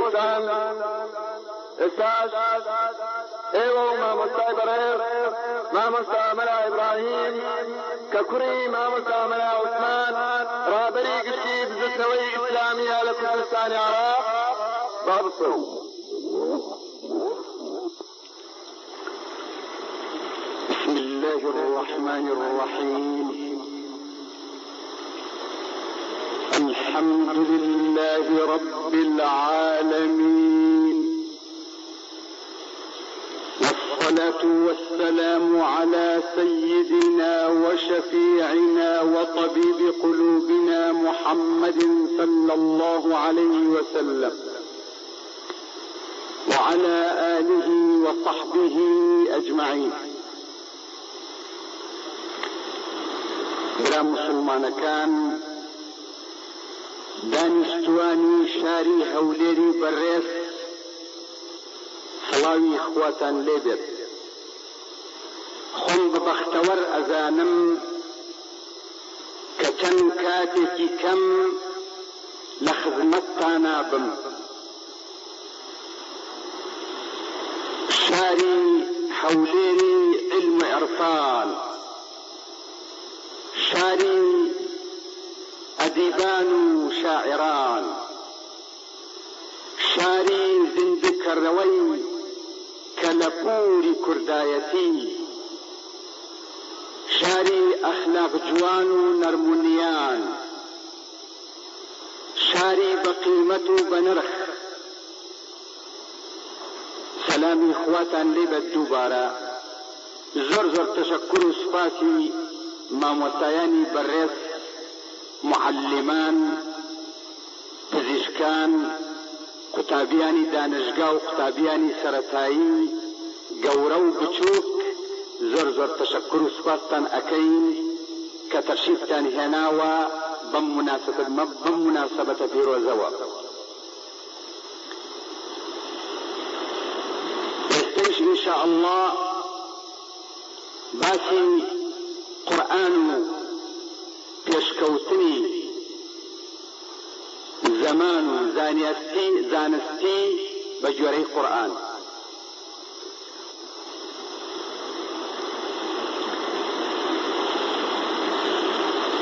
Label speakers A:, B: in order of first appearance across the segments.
A: بلوچستان استاد ايوه مامۆستای بەڕێز مامۆستا مەلا ئیبراهیم کە کوڕی مامۆستا مەلا عوسمان ڕابەری گشتی بزرگەوەی ئیسلامیە لە کوردستانی عراق بابسڵ. بسم الله الرحمن الرحيم. الحمد لله رب العالمين، والصلاة والسلام على سيدنا وشفيعنا وطبيب قلوبنا محمد صلى الله عليه وسلم وعلى آله وصحبه أجمعين. برا مسلمان كان دانشتوانی شاری هەولێری بەڕێز سڵاوی خواتان لێبێت. خۆم بەبەختەوەر ئەزانم کە چەند کاتێکی کەم لە خزمەتتانە بم. شاری هەولێری علم عرفان، شاری ئەدیبان و شاعران، شاری زیندکردنەوەی کە لە پووری کوردایەتی، شاری ئەخلاق جوان و نەرمونیان، شاری بە قیمەت و بە نرخ. سەلامی خواتان لێبێت دووبارە. زۆر زۆر تەشەکر و سوپاسی مامۆستایانی بەڕێز، معلمان، پزیشکان، قوتابیانی دانشگا و قوتابیانی سەرەتایی، گەورە و بچووک، زۆر زۆر تەشەکر و سوپاستان ئەکەین کە تەشریفتان هێناوە بەم مناسبەتە پیرۆزەوە. ئێستەش ئینشاء الله باسی قورئان و پێشکەوتنی زەمان و زانستی بە گوێرەی قورئان.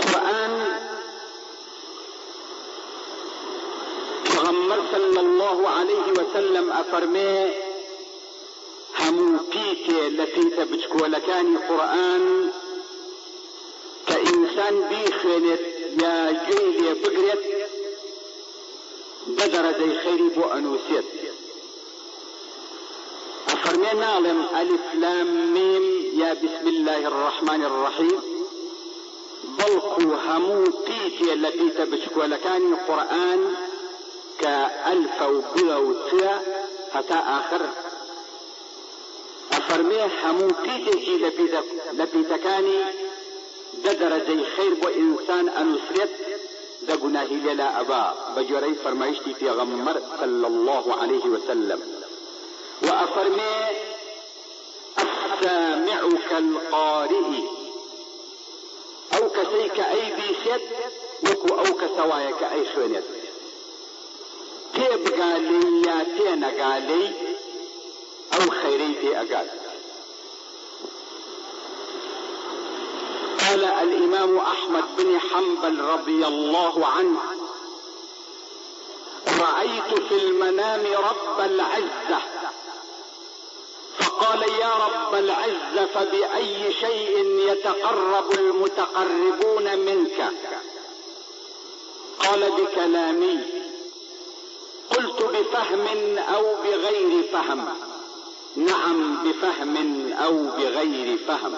A: قورئان پێغەمبەر صلی الله عليه وسلم ئەفەرمێ هەموو پیتێ لە پیتە بچکۆلەکانی قورئان کە ئینسان بیخوێنێت یا گوێی لێ بگرێت بە دەرەجەی خەیری بۆ ئەنووسێت. ئەفەرمێ ناڵێم ئەلیف لام میم یا بسم الله الرحمن الرحیم، بەڵکو هەموو پیتێ لە پیتە بچکۆلەکانی قورئان کە ئەلفە و بڵە و تە هەتا ئاخر. ئەفەرمێ هەموو پیتێکی لە پیتەکانی دە دەرەجەی خەیر بۆ ئینسان ئەنووسرێت، دە گوناهی لێلا ئەبا بە گوێرەی فەرمایشتی پێغەمبەر صلی الله عليه وسلم. و ئەفەرمێ السامع كالقارئ، ئەو کەسەی کە ئەی بیسێت وەکو ئەو کەسە وایە کە ئەی خوێنێت. تێبگالێ یا تێنەگالێ ئەو خەیرەی تێ ئەگات. قال الإمام أحمد بن حنبل رضي الله عنه: رأيت في المنام رب العزة فقال يا رب العزة فبأي شيء يتقرب المتقربون منك؟ قال بكلامي. قلت بفهم أو بغير فهم؟ نعم بفهم أو بغير فهم.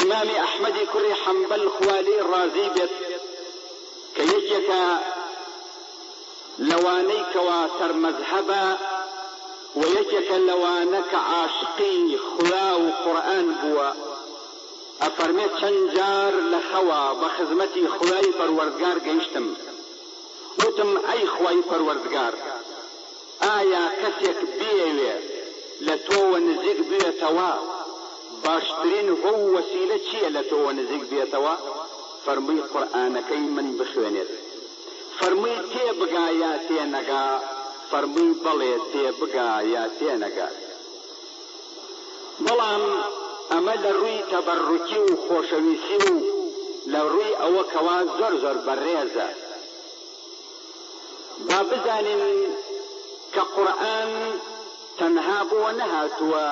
A: امام احمد کوڕی حنبل خوالي ڕازی بێت کە یەکێکە لەوانەی کەوا سەرمەذهەبە و یەکێکە لەوانە کە عاشقی خوا و قورئان بووە. ئەفەرمێت چەند جار لە خەوا بە خزمەتی خوای پەروەردگار گەیشتم، وتم ئەی خوای پەروەردگار، ئایا کەسێک بێوێ لە تۆوە نزیک بێتەوە باشترین هو وسیلە چییە لە تۆوە نزیک بێتەوە؟ فەرمووی قورئانەکەی من بخوێنێت. فەرمووی تێبگا یا تێنەگا دەفەرمووی بەڵێ تێبگا یا تێنەگا. بەڵام ئەمە لە ڕووی تەبەڕوکی و خۆشەویستی و لە ڕووی ئەوە کەوا زۆر زۆر بەڕێزە. با بزانین کە قورئان تەنها بۆ نەهاتووە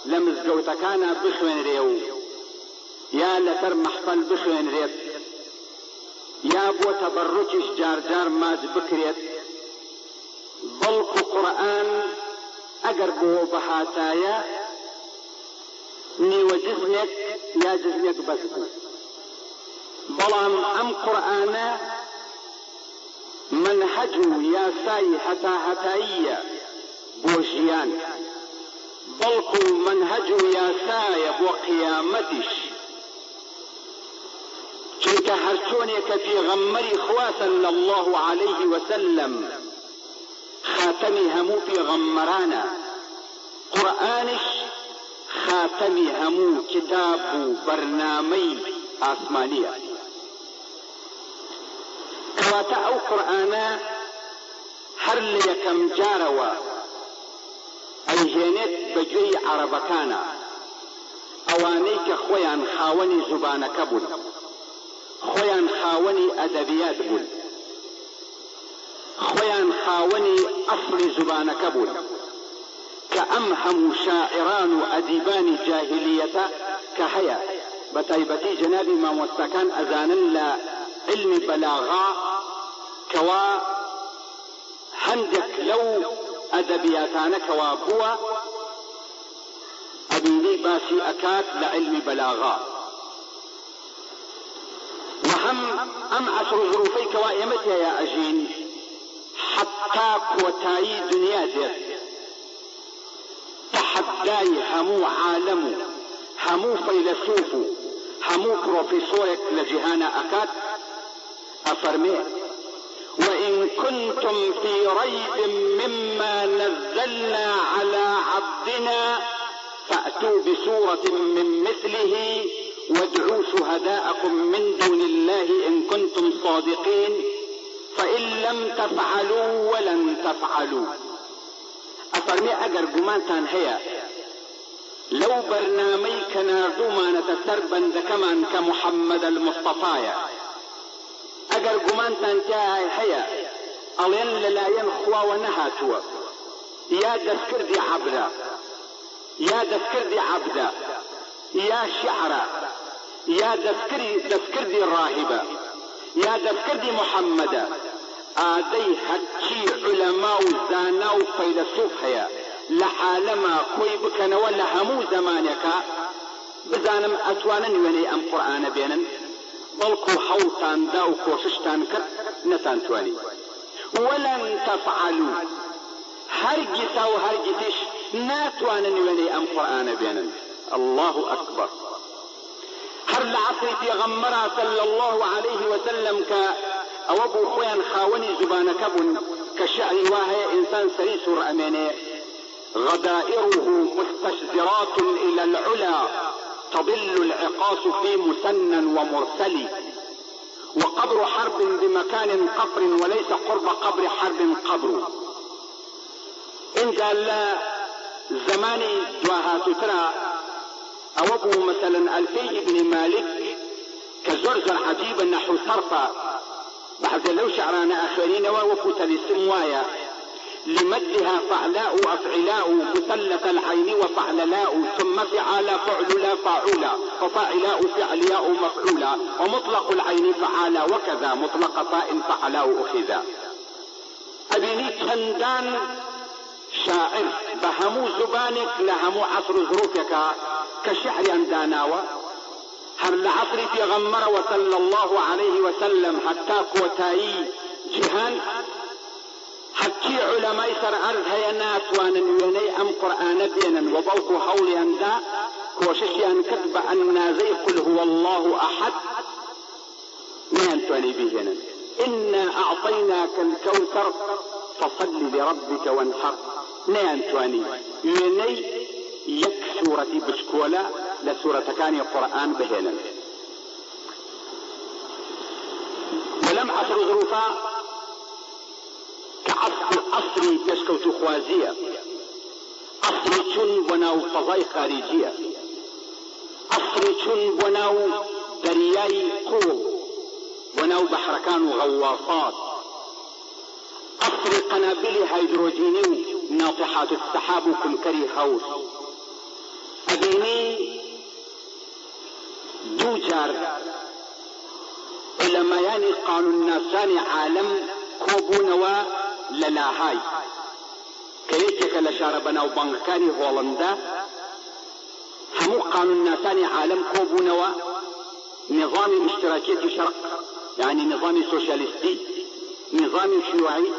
A: لە مزگەوتەکانە بخوێنرێ و یا لەسەر مەحفەل بخوێنرێت یا بۆ تەبەڕوکیش جار جار ماچ بکرێت، بەڵکو قورئان ئەگەر بۆ بەهاتایە نیوە جزمێک یا جزمێک بەس بوو. بەڵام ئەم قورئانە منهج و یاسای هەتاهەتاییە بۆ ژیان، بەڵکو منهج و یاسایە بۆ قیامەتیش. چونکە هەرچۆنێکە پێغەمبەری خوا صلی الله عليه وسلم خاتەمی هەموو پێغەمبەرانە، قورئانش خاتەمی هەموو کتاب و بەرنامەی ئاسمانیە. کەواتە ئەو قورئانە هەر لە یەکەم جارەوە ئەیهێنێت بەگوێی عەرەبەکانە، ئەوانەی کە خۆیان خاوەنی زوبانەکە بوون، خۆیان خاوەنی ئەدەبیات بوون، خۆیان خاوەنی ئەسڵی زوبانەکە بوون، کە ئەم هەموو شاعران و ئەدیبانی جاهلیەتە کە هەیە، بە تایبەتی جەنابی مامۆستاکان ئەزانن لە علمی بەلاغا کەوا هەندێک لەو ئەدەبیاتانە کەوا بووە ئەبینی باسی ئەکات لە علمی بەلاغا. وهم ئەم عەسر و ظروفەی کەوا ئێمە تێیە ئەژین حەتا کۆتایی دنیا دێت، تەحەدای هەموو عالەم و هەموو فەیلسوف و هەموو پرۆفیسۆرێک لە جیهانە ئەکات، أفرمي وإن كنتم في ريب مما نزلنا على عبدنا فأتوا بسورة من مثله وادعوا شهداءكم من دون الله إن كنتم صادقين فإن لم تفعلوا ولن تفعلوا. أفرمي أجر قمانتان هي لو برنامج كناردوما نتسربا كمان كمحمد المصطفى ئەگەر گومانتان تیای هەیە ئەڵێن لەلایەن خواوە نەهاتووە، یا دەستکردی عەبدە یا دەستکردی عەبدە یا شیعرە یا دەستکردی ڕاهبە یا دەستکردی محەممەدە، ئادەی هەرچی عولەما و زانا و فەیلسوف هەیە لە عالەما کۆی بکەنەوە لە هەموو زەمانێکە، بزانم ئەتوانن وێنەی ئەم قورئانە بێنن، بەڵکو هەوڵتاندا و کۆششتان کرد نەتانتوانی. وەلەن تەفعەلوو، هەرگیزا و هەرگیزیش ناتوانن وێنەی ئەم قورئانە بێنن. الله ئەکبەر. هەر لە عەسری پێغەمبەرا صلی الله عليه وسلم کە ئەوە بوو خۆیان خاوەنی زوبانەکە بوون کە شیعری وا هەیە ئینسان سەری سوور ئەمێنێ غدائره مستشزرات إلى العلا تضل العقاص في مسنى ومرسل وقبر حرب بمكان قبر وليس قرب قبر حرب قبر. إن قال زماني جواهات ترى أوبه مثلا ألفي بن مالك كزرزر عجيب نحو صرفة بعد لو شعران آخرين ووفوت لسموايا لمدها فعلاء أفعلاء مثلث العين وفعللاء ثم فعال فعللا فاعولا وفاعلاء فعلياء مفعولا ومطلق العين فعالا وكذا مطلق فاء فعلاء أخذا. أبيني تندان شاعر بهمو زبانك لهمو عصر ظروفك كشعر أنداناوة هر العصر في غمر وصلى الله عليه وسلم حتى كوتاي جهان حتى علماء سر أرض هيا ناتوانا ويني أم قرآن بينا وبوكو حولي أندا كوششي أن كتب أن زي قل هو الله أحد ما ينتواني بيهنا إنا أعطيناك الكوثر فصل لربك وانحر ما ينتواني ويني يك سورة بشكولا لسورة كان القرآن بهنا ولم أصر ظروفا عصری پێشکەوت و خوازیە، عصری چون بۆ ناو فەزای خارجیە، عصری چون بۆ ناو دەریای قوڵ، بۆ ناو بەحرەکان و غەوافات، عصری قەنابلی هایدرۆجینی و ناطحات السحاب و کمکەری هەور. ئەبینی دوو جار علەمایانی قانونناسانی عالم کۆبوونەوە لە لاهای کە یەکێکە لە شارە بەناوبانگەکانی هۆڵندا. هەموو قانونناسانی عالم کۆبوونەوە، نظامی اشتراکیەتی شەرق یعنی نظامی سۆشیالیستی، نظامی شیوعی،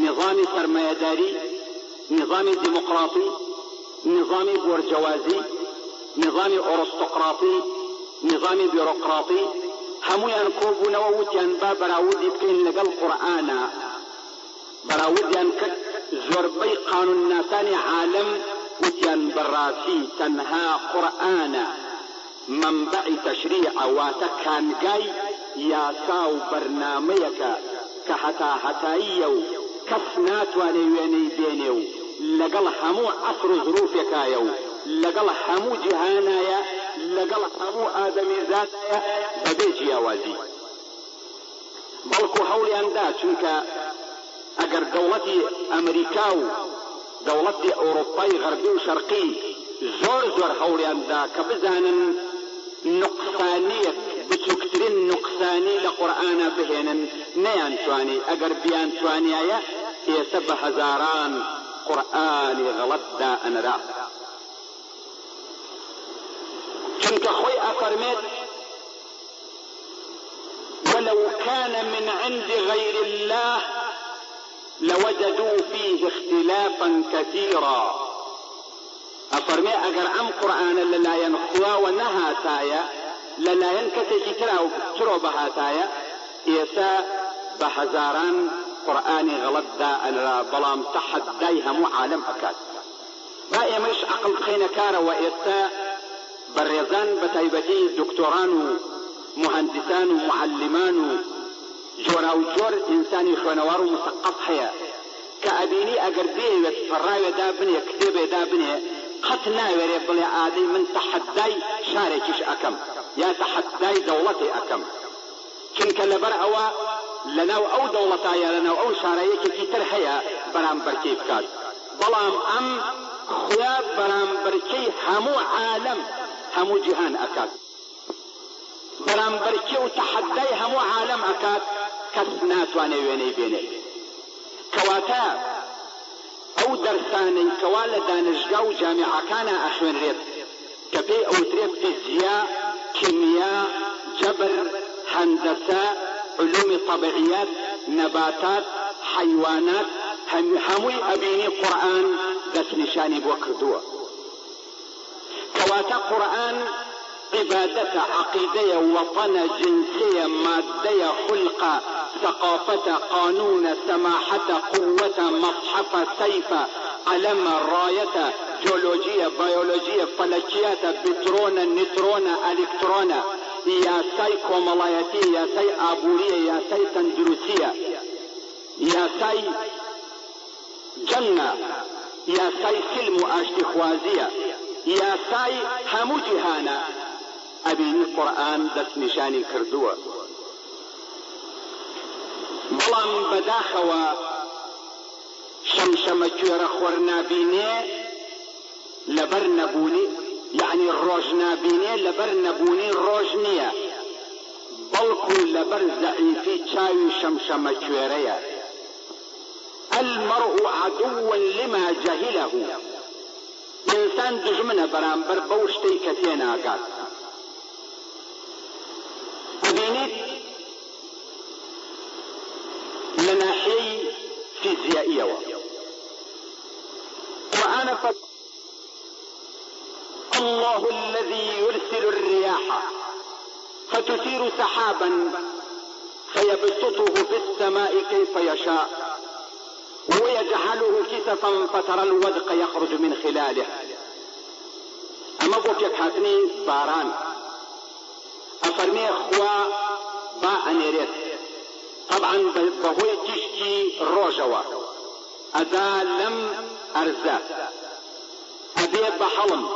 A: نظامی سەرمایەداری، نظامی دیموقراطی، نظامی بۆرجەوازی، نظامی ئۆرۆستۆقراطی، نظامی بیۆڕۆقراطی، هەمویان کۆبوونەوە وتیان با بەراوردی بکەین لەگەڵ قورئانە. بەراوردیان کرد زۆربەی قانونناسانی عالم وتیان بەڕاستی تەنها قورئانە منبعی تەشریعە، واتە کانگای یاسا و بەرنامەیەکە کە هەتاییە و کەس ناتوانێ وێنەی بێنێ و لەگەڵ هەموو عەسر و ظروفێکایە و لەگەڵ هەموو جیهانایە، لەگەڵ هەموو ئادەمیزاتایە بەبێ جیاوازی. بەڵکو هەوڵیاندا، چونکە ئەگەر دەوڵەتی ئەمریکا و دەوڵەتی ئەوروپای غەربی و شەرقی زۆر هەوڵیاندا کە بزانن نقصانیەک بچووکترین نقصانی لە قورئانە بهێنن، نەیانتوانی. ئەگەر بیانتوانیایە ئێستا بە هەزاران قورئانی غەڵەتدا ئەنرا. چونکە خۆی ئەفەرمێت ولو كان من عند غير الله لوجدوا فيه اختلافا كثيرا. أفرمي أجر أم قرآن للاين خوا ونهاتايا للاين كتجي ترو بهاتايا إيسا بهزاران قرآن غلط دا أنا بلام تحديها مو عالم أكاد باقي مش عقل خينا كارا وإيسا بريزان بتايبتي دكتوران ومهندسان ومعلمان جورا وجور إنساني خوانوار ومثقف حياة كأبيني أجر بيه فراوي دا بني كتابي دا بني قتنا وريبلي عادي من تحدي شاركش أكم يا تحدي دولتي أكم كنك لبرأوا لناو أو دولتايا لناو أو شاريك في ترحيا برام بركي بكاد بلام أم خياب برام بركي همو عالم همو جهان أكاد برام بركي وتحدي همو عالم أكاد كسنات واني ويني بيني كواتا او درساني كوالا دانشقا وجامعة كان اخوين ريت كبي او تريد فيزياء كيمياء جبر هندسة علوم طبيعيات نباتات حيوانات هموي ابيني قرآن دس نشاني بوكردوه كواتا قرآن عبادة عقيدة وطن جنسية مادية خلقة ثقافة قانون سماحة قوة مصحف سيف علم راية جيولوجية بيولوجية فلكيات بترون نترون الكترون يا ساي كومالايتي يا ساي ابورية يا ساي تندروسية يا ساي جنة يا ساي سلم اشتخوازية يا ساي همو جهانا أبيني القرآن دس نشاني كردوه بلان بداخوا شمشمة كيرا خورنا بيني لبرنبوني يعني الروجنا بيني لبرنبوني الروجنية بلكو لبر زعيفي تشاوي شمشمة كيرا المرء عدو لما جهله إنسان دجمنا برامبر بوشتي كتينا قاد أبينيت لناحية فيزيائية وأنا الله الذي يرسل الرياح فتثير سحابا فيبسطه في السماء كيف يشاء ويجعله كسفا فترى الودق يخرج من خلاله أما بوكيك حاتني باران أفرمي أخوة با أنيريت طبعا بهوي تشتي روجوا أدا لم أرزا أبي بحلم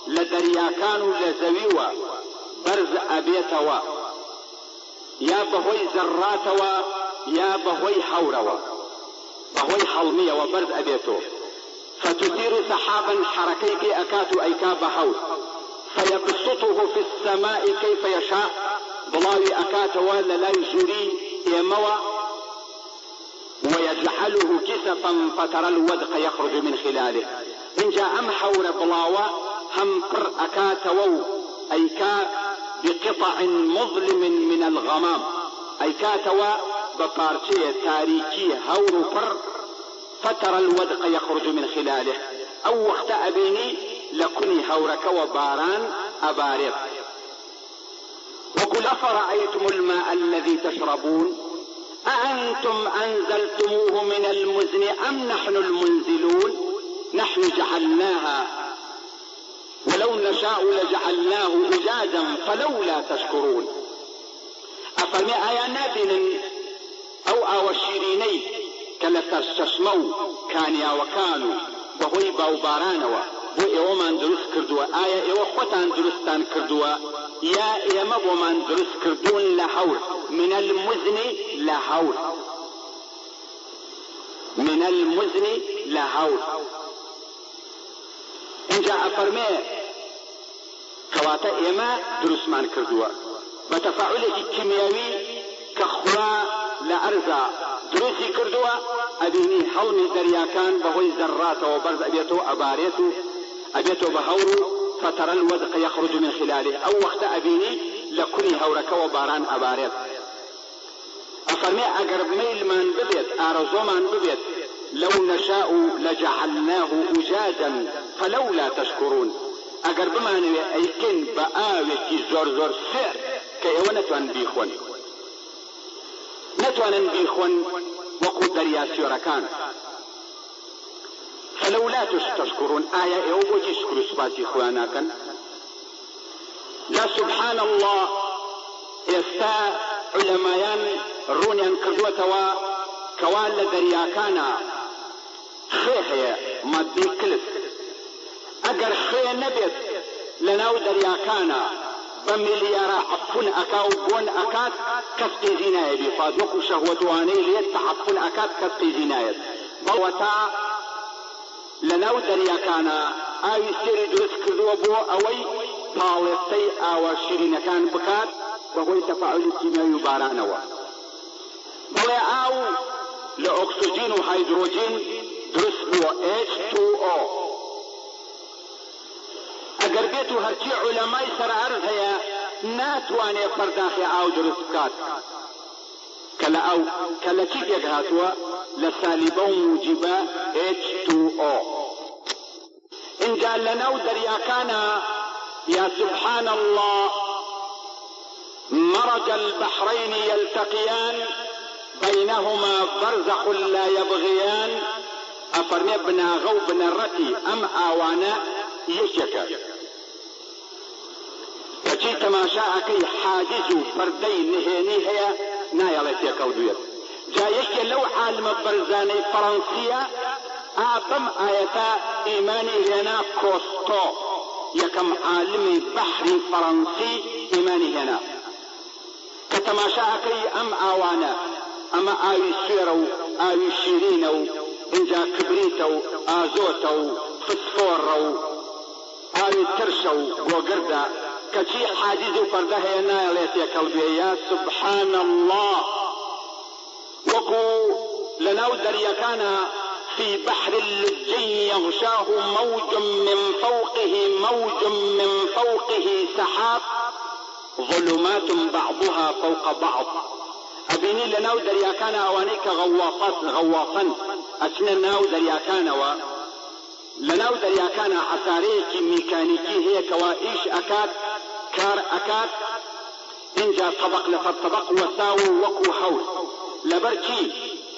A: لدريا كانوا لزويوا برز أبيتوا يا بهوي زراتوا يا بهوي حوروا بهوي حلمية وبرز أبيتو فتثير سحابا حركيك أكات أيكاب حور فيبسطه في السماء كيف يشاء بلاوي أكات ولا لا يجري يموى ويجعله كسفا فترى الودق يخرج من خلاله إن جاء أم حور بلاوى هم قر أكات وو أيكا بقطع مظلم من الغمام أيكات و ببارتي تاريكي هور قر فترى الودق يخرج من خلاله أو وقت أبيني لكني هورك وباران أبارق وقل أفرأيتم الماء الذي تشربون أأنتم أنزلتموه من المزن أم نحن المنزلون نحن جعلناها ولو نشاء لجعلناه أجاجا فلولا تشكرون أفرمي آيانات أو آوشيريني كلا تشمو كانيا وكانوا بهوي باوبارانوا بو إيومان درس كردوا آية إيو خوتان درستان كردوا يا إيما بومان درس كردون لحور من المزن لحور من المزن لحور إن جاء فرمي كواتا إيما درسمان كردوا بتفاعل كيميائي كخوا لأرزا دروسي كردوا أبيني حلمي درياكان بهوي زرات وبرز أبيتو بهورو فترى الودق يخرج من خلاله أو وقت أبيني لكني هورك وباران أباريت أفرمي أقرب ميل من ببيت أرزو من ببيت لو نشاء لجعلناه أجاجا فلولا تشكرون أقرب ما نوي أيكن بآوكي زور سير كيونتوان بيخون نتوان بيخون وقو دريا سيوركان فلولا تشكرون آية أو تشكروا سباسي خواناكا لا سبحان الله يستا علمايان رونيان كردوتوا كوال درياكانا خيخيا مادي كلف أجر خي نبيت لناو درياكانا بمليارا عفون أكاو بون أكاد كسقي زناية بفاد وكو شهوتواني ليت عفون أكاد كسقي زناية بوتا لناو درياكانا آي سيري درس كردو بو أوي طاوستي آوا شيرين كان بكات وهو تفاعل كيميائي بارانوا بوي آو لأكسجين وهيدروجين درس بو H2O اگر بيتو هرچی علماء سر عرض هيا ناتواني فرداخي آو درس بكات كلا كيف يقهاتوا لسالبا موجبا H2O إن قال لنا درياكانا يا سبحان الله مرج البحرين يلتقيان بينهما برزخ لا يبغيان أفرمي بنا غو بنا الرتي أم آوانا يشكا فشي تماشاكي حاجز فردين نهيني هي نايلتي كودويت جايك لو عالم برزاني فرنسية أعظم آية إيماني هنا كوستو يكم عالم بحري فرنسي إيماني هنا كتماشاكي أم آوانا أما آي سيرو آي شيرينو إنجا كبريتو آزوتو فسفورو آي ترشو وقردا كشي حاجز فرده هنا ليتي كلبي يا سبحان الله وكو لناو دريكانا في بحر اللجي يغشاه موج من فوقه سحاب ظلمات بعضها فوق بعض أبيني لناو درياكانا أوانيك غواصا أتنا ناو درياكانا لناو درياكانا عساريك ميكانيكي هي كوائش أكاد كار أكاد إنجا طبق لفر طبق وساو وكو حول لبركي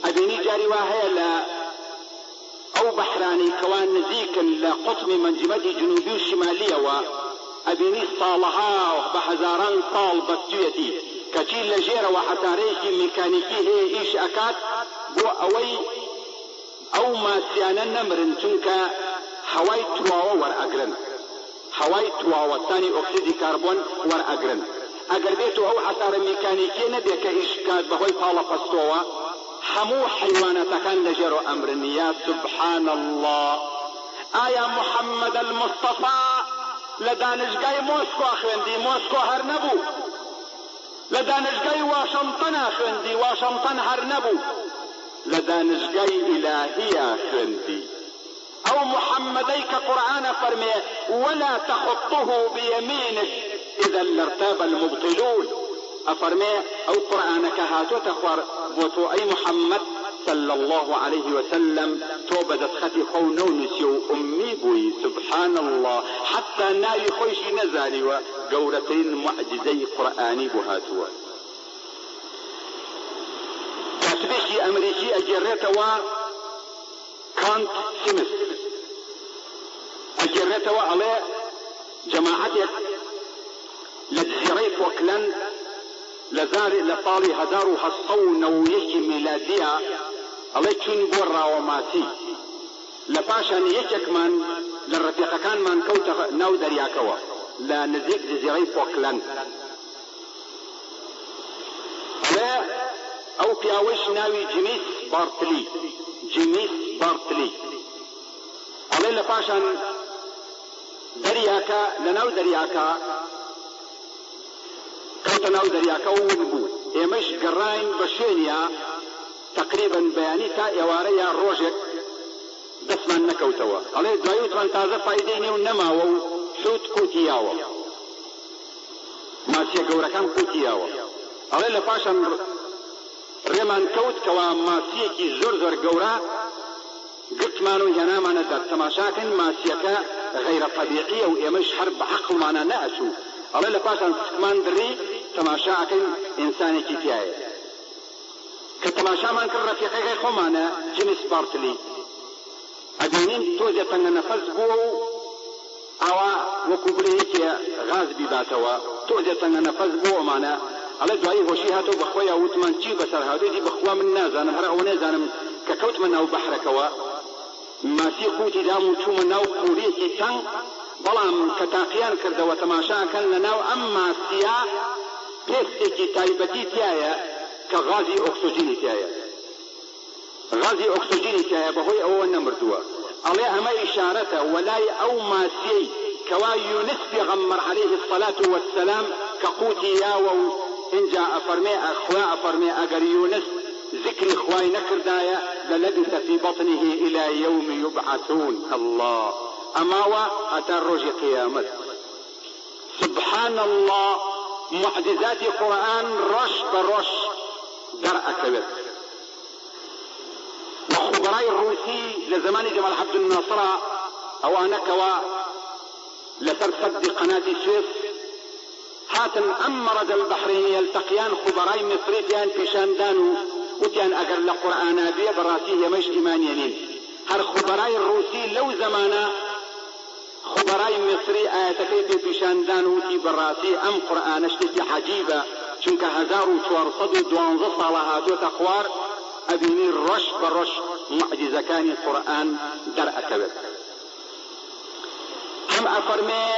A: أبيني جاري واهي لا أو بحراني كوان نزيكا لقطم منجمتي جنوبي وشمالية وأبيني صالها بحزاران صال بستيتي کەچی لە ژێرەوە حەتارەیەکی میکانیکی هەیە ئیش ئەکات بۆ ئەوەی ئەو ماسیانە نەمرن، چونکە هەوای تواوە وەرئەگرن، هەوای تواوەستانی ئۆکسیدی کاربۆن وەرئەگرن. ئەگەر بێتەوە ئەو حەتارە میکانیکیە نەبێت کە ئیش بکات بەهۆی پاڵەپەستۆوە، هەموو حیوانەتەکان لە ژێرەوە ئەمرن. یا سبحان الله. ئایا محەممەد المستەفا لە دانشگای مۆسکۆ خوێندی، مۆسکۆ هەر نەبوو، لە دانشگای واشنتن خوێندی، واشنتن هەر نەبوو، لە دانشگای ئیلاهیە خوێندی. ئەو محەممەدەی کە قورئانە فەرمێ ولا تخطه بيمينك إذا لارتاب المبطلون، أفرمي أو قرآنك هاتوت خوار بوتو أي محمد صلى الله عليه وسلم توبدت خطي خونونسي وأمي بوي. سبحان الله. حتى ناوي خوشي نزالي وقورتين معجزي قرآني بهاتوا. تسبيحي أمريكي أجريتوا كانت سمس أجريتوا على جماعتك لجزيري فوكلاند لطالي 1970 ميلادية الله چون بورا وماتي لپاشان یەکێکمان لە ڕەفیقەکانمان کەوتە ناو دەریاکەوە لە نزیک جزیرەی فۆکلاند. ئەڵێ ئەو پیاوەش ناوی جیمیس بارتلی، جیمیس بارتلی. ئەڵێ لەپاشان دەریاکە لە ناو دەریاکە کەوتە ناو دەریاکە و ون بوو. ئێمەش گەڕاین بە شوێنیە تقریبا بەیانی تا ئێوارە یا ڕۆژێک دەستمان نەکەوتەوە. ئەڵێ دوایی وتمان تازە فایدەی نێو نەماوە و حوت قوتیاوە، ماسیە گەورەکان قوتیاوە. ئەڵێ لە پاشان ڕێمان کەوت کەوا ماسیەکی زۆر زۆر گەورە گرتمان و هێنامانە دەر تەماشاکەن ماسیەکە غەیرە طەبیعیە و ئێمەش هەر بە عەقڵمانە نەئەچوو. ئەڵێ لە پاشان سکمان دڕی تەماشاکەن ئینسانێکی تایە کە تەماشامان کرد ڕەفیقەکەی خۆمانە جیمیس بارتلی. ئەبینین تۆزێ تەنگە نەفەس بووە و ئاوا وەکو برەیەکێ غاز بیباتەوە، تۆزێ تەنگە نەفەس بووەمانە. ئەڵێ دوایی هۆشی هاتەوە بەخۆیە وتمان چی بەسەر هاتووی بەخوا من نازانم، هەر ئەوە نێزانم کە کەوتمە ناو بەحرەکەوە ماسی قوتی دام و چوومە ناو قورێکی تەنگ، بەڵام کە تاقییان کردەوە تەماشاکەن لە ناو ئەم ماسیە پێستێکی تایبەتی تایە کە غازی ئۆکسۆجینی تایە، غازی ئۆکسۆجینی تایە بەهۆی ئەوە نەمردووە. ئەڵێ ئەمە ئیشارەتە وەلای ئەو ماسیەی کەوا یونس پێغەمبەر عەلەیه الصەلاة وەسسەلام کە قوتی یاوە و اینجا ئەفەرمێ خوا ئەفەرمێ ئەگەر یونس ذکری خوای نەکردایە لەلەبث فی بەطنه إلى يوم يبعثون. الله ئەماوە هەتا ڕۆژی قیامەت. سبحان الله. معجزاتی قورئان ڕۆژ بە ڕۆژ دەرئەکەوێت. وخبراء الروسي لزمان جمال عبد الناصر أوانە کەوا لەسەر سد قناة سويس هاتن ئەم مەرەج البحرين يلتقيان خبراء مصريتيان پیشاندان و وتیان ئەگەر لە قورئانە بێ بەڕاستی ئێمەش ئیمانیە نین. هەر خبراء الروسي لەو زمانە خبراء مصری ئاەتەکەی پێ پیشاندان وتی بەڕاستی ئەم قورئانە شتێکی عەجیبە، چونکە 1412 ساڵە هاتوۆتە خوار. ئەبینی ڕۆژ بە ڕۆژ معجزەکانی قورئان دەرئەکەوێت. هەم ئەفەرمێ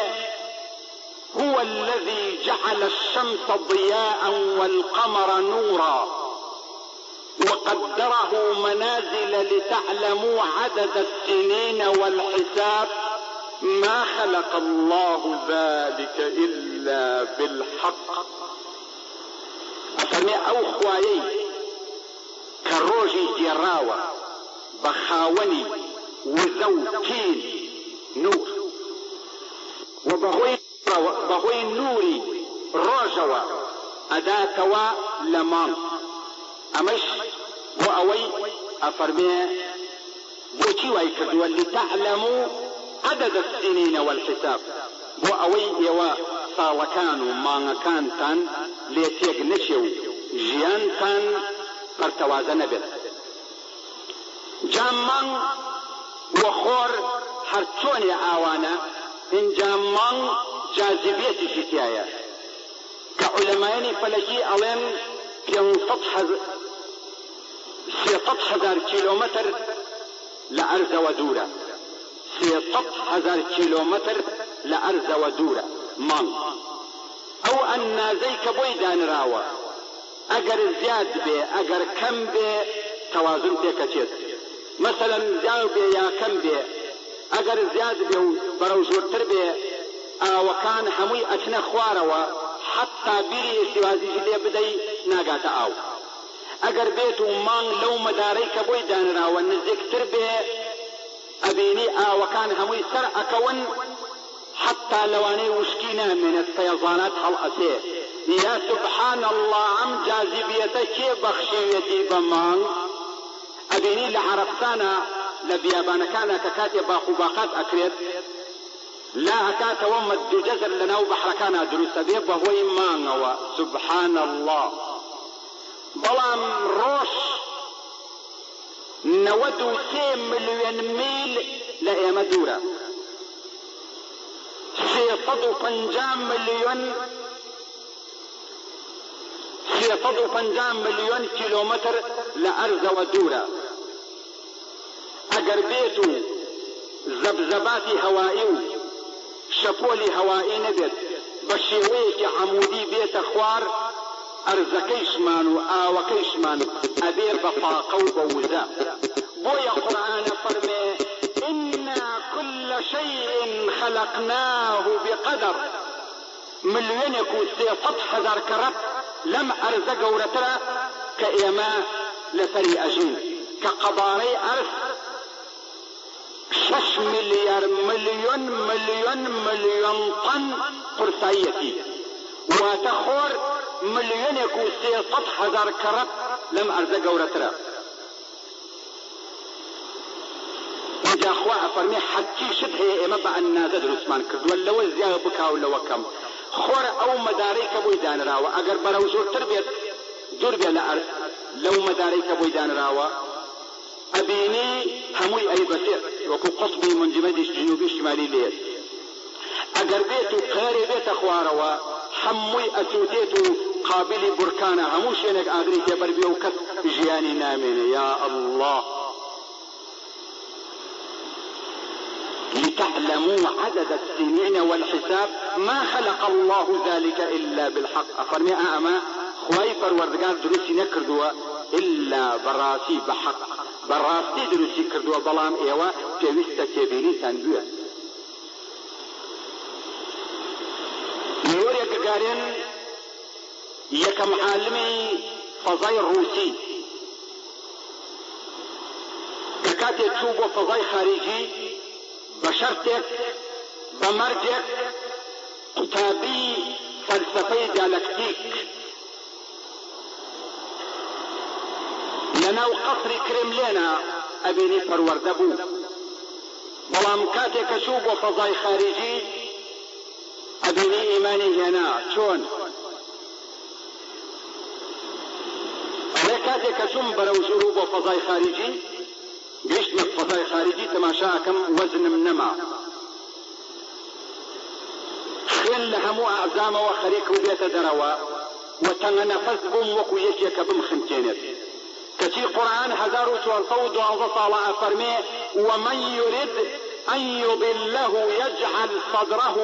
A: هو الذي جعل الشمس ضياء والقمر نورا وقدره منازل لتعلموا عدد السنين والحساب ما خلق الله ذلك إلا بالحق. أفرمي أو خوايي كروجي جراوة بخاوني وزوتين نور وبغوي نوري روجوا أداتوا لمان أمش وأوي أفرمي بوتي ويكدوا لتعلموا عدد السنين والحساب وأوي يوا صالكان ومانكان تان ليتيق نشو جيان تان پرتوازە نەبێت. جامان وەخۆر هەر چۆنێ ئاوانە، اینجا مانگ جاذبێتیشی تایە، كعلماء فلكي ألين 300,000 كيلومتر لأرز ودورة 300,000 كيلومتر لأرز ودورة من أو أن زيك بويدان راوة أجر زياد بي أجر كم بي توازن تكتير مثلا زياد بي يا كم بي أجر زياد بي بروجور بي وكان هموي أتنا خواروا حتى بيري سوازي جلي بدي ناقات آو أجر بيتو مان لو مداريك بويدان راوة نزيك تربي أبيني وكان هموي سر أكون حتى لواني وشكينا من الفيضانات هالأسير يا سبحان الله عم جاذبيتك بخشيتي بمان أبيني لعرفسانا لبيابانا كان ككاتب باقات أكريت لا أكات ومد جزر لنا وبحركانا دروس بيب وهو إمان سبحان الله بلام روش 93 مليون ميل لأمدورة 350 مليون كيلومتر لأرز ودورة أجر بيتو زبزباتي هوائي شفولي هوائي نبت بشيويك عمودي بيت أخوار أرزكيش مانو آوكيش مانو أبير بطاقة وبوزا بويا قرآن فرمي إنا كل شيء خلقناه بقدر مليون يكون 300,000 كرب لم أرزق ورترى كإيما لسري أجين كقضاري أرث 6 مليار مليون طن قرصيتي وتخور مليون يكون 300,000 كرب لم أرزق ورترى إذا أخوة فرمي حتى شبه إما بأن تدرس من كرد ولا وزيا بكا ولا وكم خور أو مداريك بويدان راوا أجر بروزور تربية دربية لأرض لو مداريك بويدان راوا أبيني هموي أي بسير وكو قطبي من جمدش جنوبي شمالي ليل أجر بيتو قاري بيت أخواروا حموي أسوتيتو قابلي بركانا هموش ينك أدري جبر بيوكت جياني نامين يا الله لتعلموا عدد السنين والحساب ما خلق الله ذلك إلا بالحق أفرمي أما خواي فروردقان دروسي نكردوا إلا براسي بحق براسي دروسي كردوا بلام إيوا كويستا تبيني سانبوا يوريك قارين يكم عالمي فضاي الروسي كاتي تشوبوا فضاي خارجي بشرتك بمرجك قطابي فلسفي ديالكتيك لنا وقصر كرملينا أبيني فروردبو بلام كاتي كشوب وفضاي خارجي أبيني إيماني هنا شون كاتي كشوم برو جروب وفضاي خارجي قشتك فضاي خارجي تماشا كم وزن منما خل لهمو أعزام وخريك وبيت دروا وتنفس بهم وكو يجيك بمخنتينت كتي قرآن 1412 طالع فرمي ومن يرد أن يضله يجعل صدره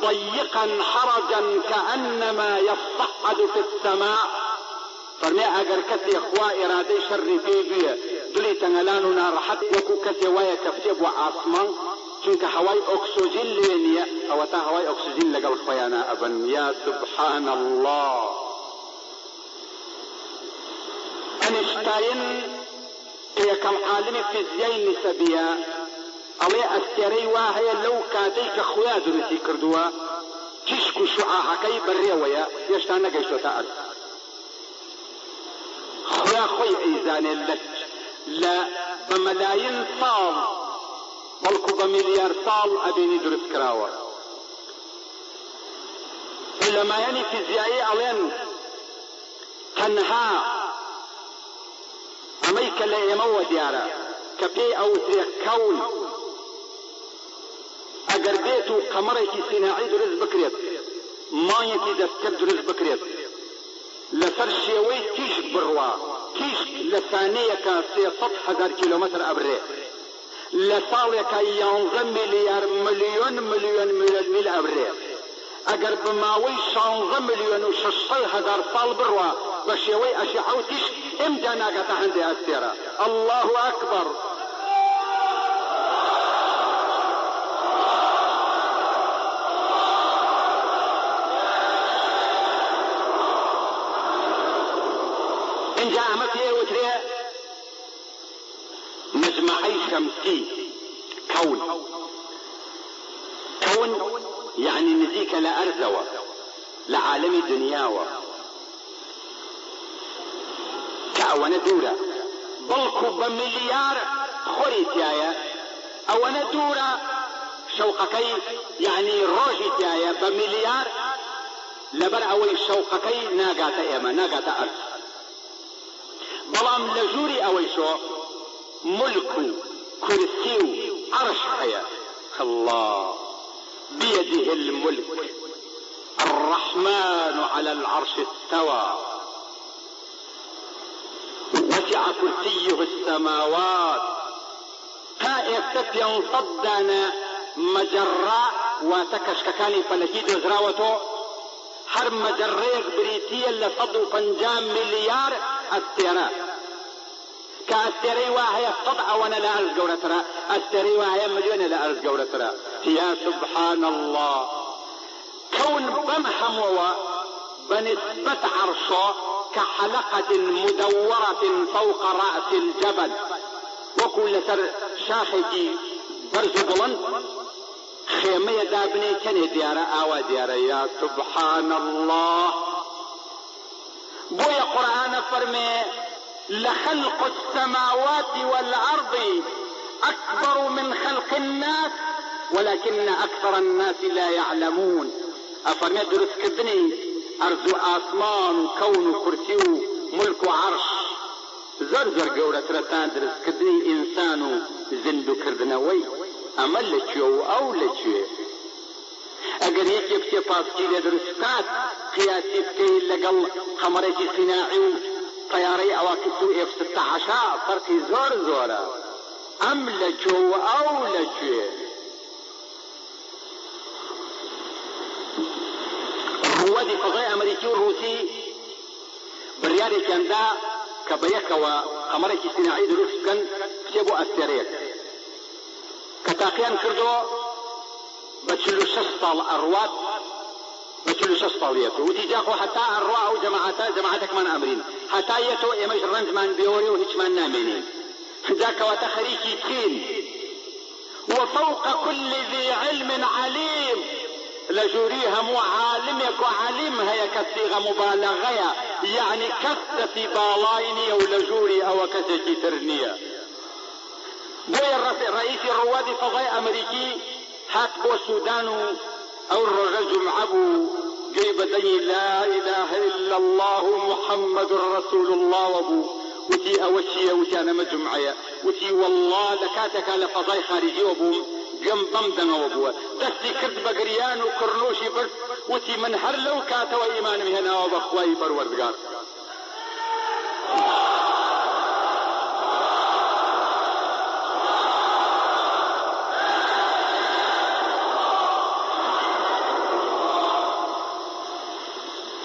A: ضيقا حرجا كأنما يصعد في السماء فرمي اگر كسي اخوة ارادي شر في بيه دلي تنغلانونا رحت وكو كسي وايا كفتيب وعاصمان چونك هواي اكسجين لينيا او تا هواي اكسجين لقل خيانا ابن يا سبحان الله أينشتاين هي كم عالم فيزياء نسبية أوي أستري واهي لو كاتيك خويا درسي كردوا تشكو شعاها كي بريا ويا يشتانا قيشو تاعد خويا خوي إيزاني لك لا بملايين صال بلكو بمليار صال أبيني درس كراوة لما يعني فيزيائي ألين تنها أميك اللي يمو ديارة كبي أو تريك كون أقربيتو قمريكي سيناعي درس بكريت مایەکی دەستکرد دروست بکرێت لەسەر شێوەی تیژ بڕوا تیژ لە ثانەیەکە 300,000 کیلۆمەتر ئەبرێ لە ساڵێکە 11 ملیار ملیۆن میل ئەبرێ ئەگەر بماوەی 16 ملیۆن و 600,000 ساڵ بڕوا بە شێوەی ئەشعە و تیژ ئێمجا ناگاتە هەندێ ئەستێرە. الله ئەکبەر. اینجا ئەمە پێوترێ مجمەعەی شەمسی كون يعني نزيك لأرزوة لعالم دنياوة كأونا دورة بلكو بمليار خوريتيايا أونا دورة شوقكي يعني روجيتيايا بمليار لبر أوي شوقكي ناقات إيما ناقات أرز بلام لجوري أوي شو ملكو كرسيو عرش حياة الله بيده الملك الرحمن على العرش استوى وسع كرسيه السماوات تائفتت ينصدنا مجرة وتكشككاني فلكي دزراوته هر مجريك بريتيا لصدو 5 مليار استيرا كأستري وهي قطعة وانا لا أرز قورتها أستري وهي مليون لا أرز قورتها. يا سبحان الله كون بمحموة بنسبة عرشه كحلقة مدورة فوق رأس الجبل وكل سر شاخجي برز بلند خيمية دابني كان ديارة آوى ديارة. يا سبحان الله بويا قرآن فرمي لخلق السماوات والأرض أكبر من خلق الناس ولكن أكثر الناس لا يعلمون. أفرمي درس كدني أرض آسمان كون كرسي ملك عرش زرزر قولة رتان درس كدني إنسان زندو كردنوي أما لتشو أو لتشو أجر يكتي باسكي لدرسكات قياسي بكي لقل قمرتي صناعي طياري أواكسو F-16 فرقي زورة أم لجو أو لجو. رواد فضاء أمريكي وروسي برياري كان دا كبيكا وقمريكي صناعي دروس كان كتبوا أستريت كتاقيان كردو بتشلو 6 طال أرواد بتشلو 6 طاليته وتجاكو حتى الرواء جماعتك من أمرين حتى يتو إمش رنج من بيوري وهيش من نامنين ذاك وتخريكي تخين وفوق كل ذي علم عليم لجوريها مو عالمك وعلمها يكثيغ مبالغة يعني كثتي بالايني ولجوري أو كثتي ترنية. بوي رئيس الرواد فضاء أمريكي هات بو السودان أو الرجل معبو جيب دني لا إله إلا الله محمد رسول الله وابو وتي أوشية وتي أنا مجمعية وتي والله لكاتك لفضاء خارجي وابو جنبم دنا وابو دستي كرد بقريان وكرنوشي برد وتي من هر لو كاتوا إيمان مهنا وبخواي بروردقار.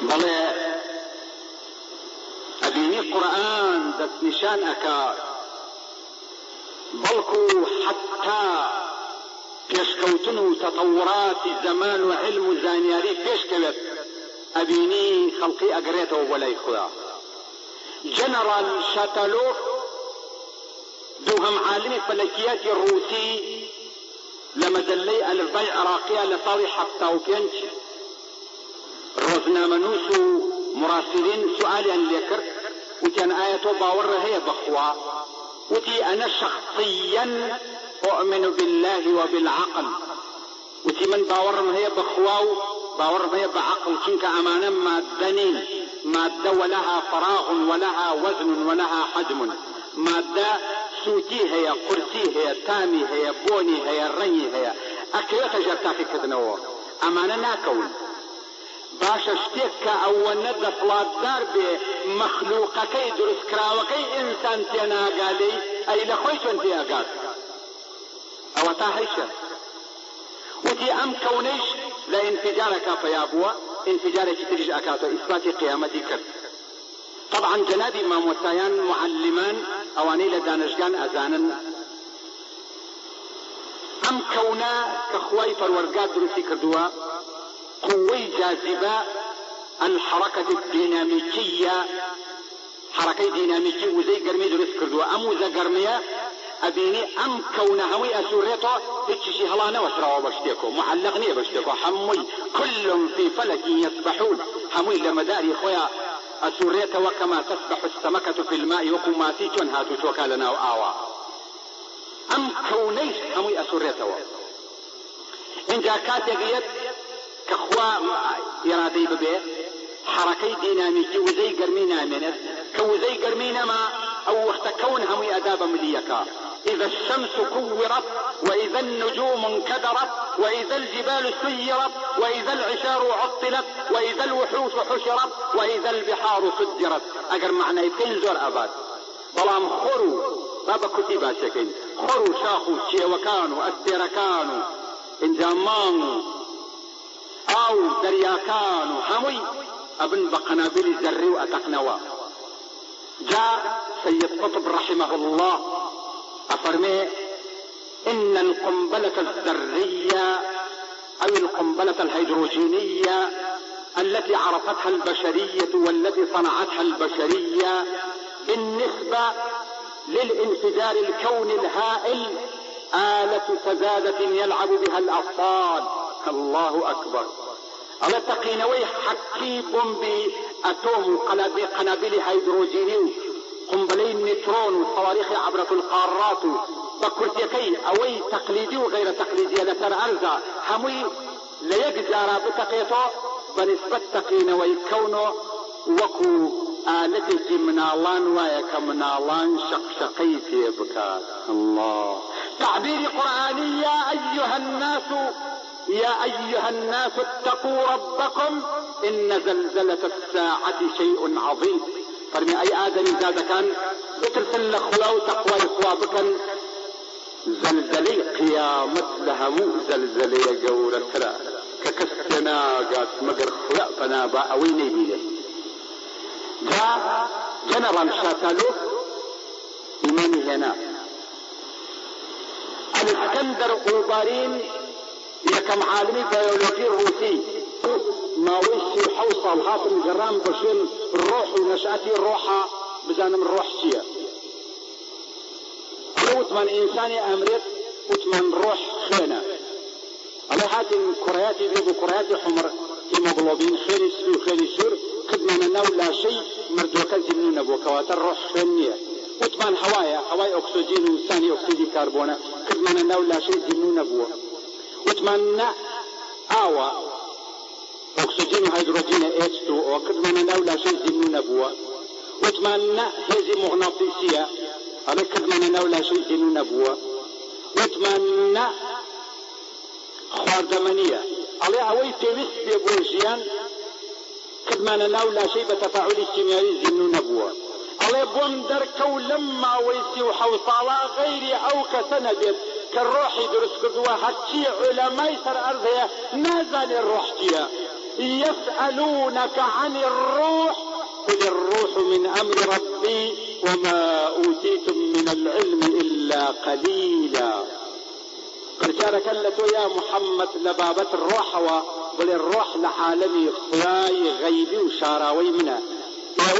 A: بلى أبيني قرآن دس نشان أكا بلكو حتى بيشكوتنو تطورات زمان وعلم زانياري بيشكوت أبيني خلقي أقريته ولا خدا. جنرال شاتالوف دوهم عالم فلكيات الروسي لما دلي الرباع العراقية لصالح حتى وكنش روزنامنوس مراسلين سؤالي عن ليكر وكان آيته باور هي بخوا وتي أنا شخصيا أؤمن بالله وبالعقل وتي من باور هي بخوا باور هي بعقل كنك أمانا مادنين مادة ولها فراغ ولها وزن ولها حجم مادة سوتي هي قرسي هي تامي هي بوني هي رني هي أكيوتا جرتاكي كذنوه أمانا ناكون باشە شتێک کە ئەوەنە دەسڵاتدار بێ مەخلووقەکەی دروستکراوەکەی ئینسان تێناگالەی ئەی لە خۆی چۆن تێئەگات ئەوە تا هەیشە وتی ئەم کەونەیش لە ئینفجارەکە پەیا بووە ئینفجارێکی تریش ئەکاتەوە ئیسباتی قیامەتی کرد. طبعا جنابی مامۆستایان معلمان ئەوانەی لە دانشگان ئەزانن ئەم کەونە کە خوای پەروەردگار دروستی کردووە قوەی جاذبە الحركة الديناميكية حركة ديناميكي وزي قرمي دروس كردووە ئەم وزە گەرمیە ئەبینی ئەم کەونە هەمووی ئەسوورێتەوە هیچیشی هەڵا نەوەسراوە بە شتێکۆ معلق نییە بە شتێکۆ هەمووی كل في فلك يسبحون هەمووی لە مەداری خۆیان ئەسوورێتەوە كما تسبح السمكة في الماء وەکو ماسی چۆن هاتوچۆکە لەناو ئاوا ئەم کەونەیش هەمووی ئەسوورێتەوە. اینجا کاتێکیت کە خوا ئێرادەی ببێ حركة ديناميكي وزي قرمي نامنت كوزي قرمي نما أو وقت كون همي أداب مليكا إذا الشمس كورت وإذا النجوم انكدرت وإذا الجبال سيرت وإذا العشار عطلت وإذا الوحوش حشرت وإذا البحار سجرت أجر معنى يبكين زور أباد ظلام خرو بابا كتيبا شكين خرو شاخو شيوكانو أستيركانو إنجامانو أو درياكانو همي ابن بقنابل الزري واتقنوا. جاء سيد قطب رحمه الله افرمي ان القنبلة الذرية او القنبلة الهيدروجينية التي عرفتها البشرية والتي صنعتها البشرية بالنسبة للانفجار الكوني الهائل آلة سذاجة يلعب بها الاطفال. الله اكبر. على تقينوي حكيب بأتوم قنابل هيدروجيني قنبلين نيوترون وصواريخ عبر القارات بكرتيكي اوي تقليدي وغير تقليدي لتر ارزا هموي ليجزار بتقيتو بنسبة تقينوي كونه وكو آلتي منالان ويك منالان شقشقيتي بكا. الله تعبير قرآني يا أيها الناس يا أيها الناس اتقوا ربكم إن زلزلة الساعة شيء عظيم. فرمي أي آدم إذا كان بترسل لخلا وتقوى إخوابكا زلزلي قيامت لها مو زلزلي جورة ترى ككسنا قات مقر خلاء فنابا أويني بيه. جاء جنرال شاتالوف إمامي هنا الاسكندر أوبارين يكم عالمي بيولوجي روسي ماويسي وحوصل هاتم جرام بشين الروح ونشأتي الروحة بزانم الروح شيا وثمان إنساني أمريت وثمان روح خينة على هاتم كرياتي بيضو كرياتي حمر هيموغلوبين خيري سفي وخيري سور خدمنا ناو لا شيء مردوكا زمنونا بوكواتر روح خينية وثمان هواي أكسجين وثاني أكسيدي كربونا خدمنا ناو لا شيء زمنونا بوه وتمنى آوى أكسجين وهيدروجين H2O وكدمنا نولا شيء زمنون أبوه وتمنى هذه مغناطيسية على كدمنا نولا شيء زمنون أبوه وتمنى خواردمانية على هوي تيوس بيبوجيان كدمنا نولا شيء بتفاعل الكيميائي زمنون أبوه على بوندر كو لما ويسي وحوصالا غيري أو كسنبت كالروحي درس كردوا هاتشي علماء سر أرضها نازل الروح جيا يسألونك عن الروح قل الروح من أمر ربي وما أوتيتم من العلم إلا قليلا. قرشارك اللتو يا محمد لبابة الروح وقل الروح لعالمي خياي غيبي وشاراوي منها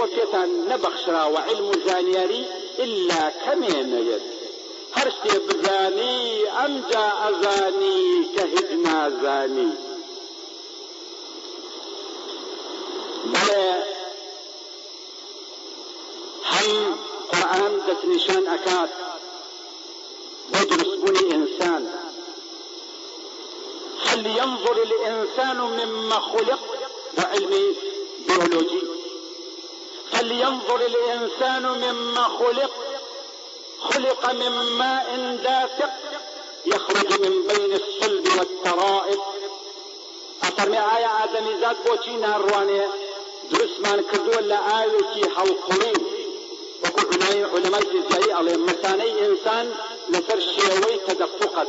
A: وكتا نبخشرا وعلم زانياري إلا كمين يد هرشتي بزاني أمجا أزاني كهدنا زاني بلا هم قرآن دتنشان أكاد بدرس بني إنسان هل ينظر الإنسان مما خلق وعلمي بيولوجي فلينظر الإنسان مما خلق من ماء دافق يخرج من بين الصلب والترائب ئەفەرمێ ئایا ئادەمیزاد بۆچی ناڕوانێ دروستمان کردووە لە ئاوێکی هەڵقوڵی وەکو عولەمای فیزیایی ئەڵێ مەسانەی ئینسان لەسەر شێوەی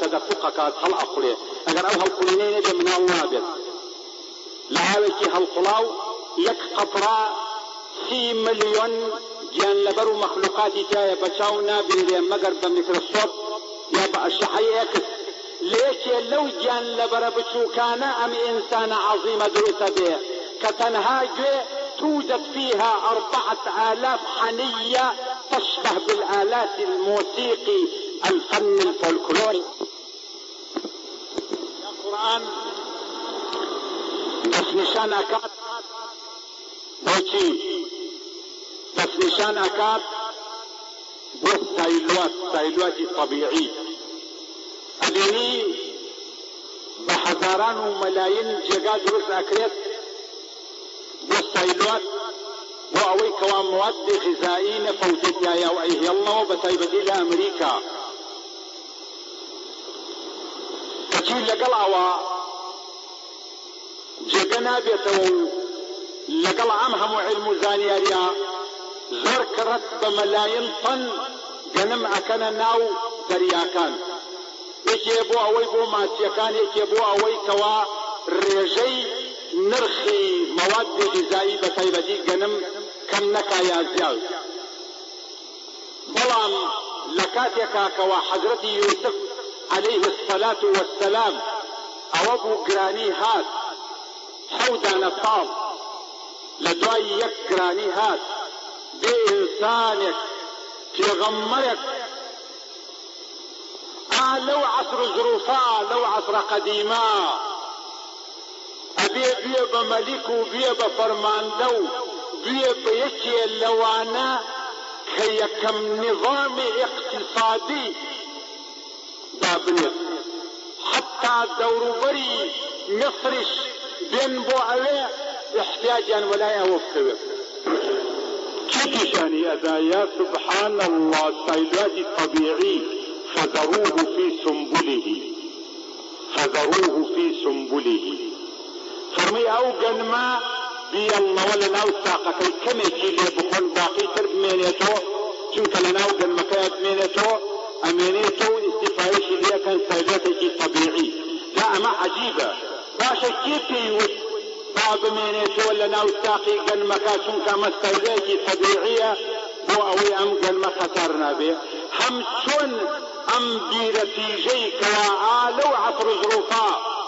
A: تەدەفقەکات هەڵ ئەقوڵێ ئەگەر ئەو هەڵقوڵینەی نەبێ مناڵ نابێت لە ئاوێکی هەڵقوڵاو یەک قەترا 30 ملیۆن گیانلەبەر و مەخلوقاتی تایە بەچاو نابینرێ مەگەر بە میکرۆسکۆپ یا بە ئەشعەی ئێکس لێکێ لەو گیانلەبەرە بچووکانە ئەم ئینسانە عەظیمە دروستە بێ کە تەنها گوێ توجد فيها 4000 حنية تشبه بالآلات الموسيقي الفن الفولكلوري. القرآن بس نشان أكاد بوشي بس نشان أكاد بس سايلوات طبيعي أديني بحزاران وملايين جيجاد درس أكريت بستايلوات بۆ ئەوەی کەوا موادی غذایی نەفەوتێتیایە و ئەیهێڵنەوە بە تایبەتی لە ئەمریکا کەچی لەگەڵ ئەوە جێگە نابێتەوە و لەگەڵ ئەم هەموو علم و زانیاریە زۆر کڕەت بە مەلایەن تەن گەنم ئەکەنە ناو دەریاکان یەکێ بۆ ئەوەی بۆ ماچیەکان یەکێ بۆ ئەوەی کەوا ڕێژەی نرخی موادی غذایی بە تایبەتی گەنم کەم نەکایە زیاد بەڵام لە کاتێکا کەوا حەزرەتی یوسف عەلەیه الصەلاة وەسسەلام ئەوە بوو گرانی هات 7 دانە ساڵ لە دوای یەک گرانی هات بێ ئینسانێک پێغەمبەرێک لەو عەسر و ظروفا لەو عەسرە قەدیما ئەبێ بێ بە مەلیک و بێ بە فەرماندە و بێ بە یەکێ لەوانە کە یەکەم نظامی اقتصادی دابنێت حتا دەوروبەری مصریش بێن بۆ ئەوێ احتیاجیان وەلای ئەوە بکەوێت
B: كيفشاني أذا يا سبحان الله سيلات طبيعي فذروه في سنبله فرمي أو قنما بي الله ولا ناو ساقتي كم يجي لي بخون باقي ترب مينيتو چونك لناو قنما كيات مينيتو أمينيتو استفايش لي كان سيلاتي طبيعي لا أما عجيبة باشا كيفي باب مينيتو ولا ناو ساقي قنما كاشونك أما سيلاتي طبيعية بو أوي أم قنما خسرنا به هم شون أم بيرتيجي كواعالو عطر ظروفا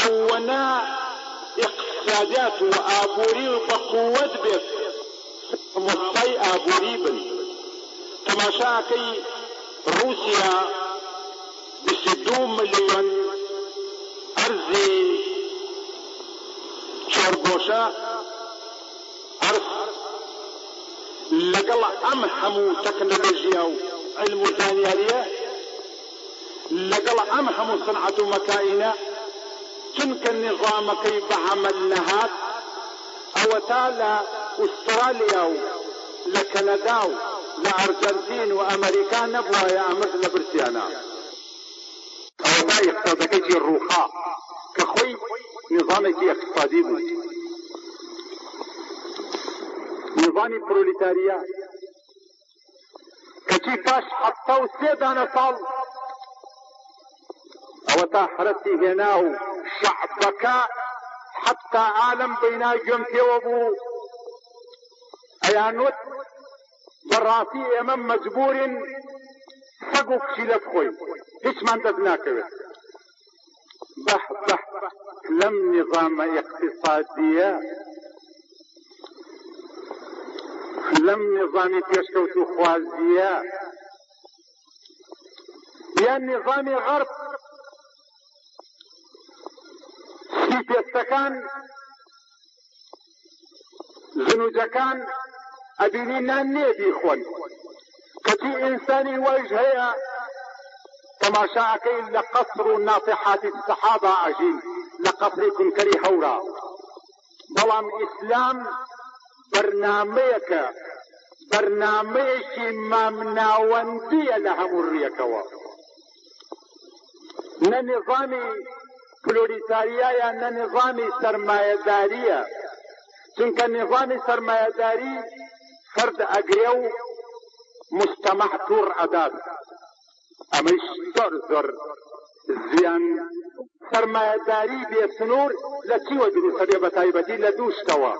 B: أونا اقتصادات وآبوري بقوة بيت مصطي آبوري بن تماشاكي روسيا ب6 مليون أرزي شربوشا أرز لقل أمحمو تكنولوجيا علم زانيارية لقل أمحمو صنعة مكائنة تنك النظام كيف عمل نهات أو تالا أستراليا لكندا لأرجنتين وأمريكا نبوها يا أمرز لبرسيانا أو ما يقتضى الرخاء كخوي نظامك اقتصادي نظام بروليتاريا كيفاش حطوا 3 صال او تحرتي هناو شعبك حتى عالم بين جمتي وابو ايانوت براسي امام مجبور سقوك شلت خوي هيش ما انتبناك بح لم نظام اقتصادية لم نظام تشكوت خوازية يا نظام غرب سيبيتكان زنوجكان أبينينا نيبي خون كتي إنساني وجهها كما شاءكي لقصر ناطحات الصحابة عجين لقصركم كري هورا بلام إسلام برنامجك ما مناوندية لها مريكوا نظامي پلۆریتاریایان نە نظامی سەرمایەداریە، چونکە نظامی سەرمایەداری فرد ئەگرێ و مجتەمەع تووڕ ئەدات. ئەمەش زۆر زیان سەرمایەداری بێسنوور لە چیوە دروستە بێ بە تایبەتی لە دوو شتەوە.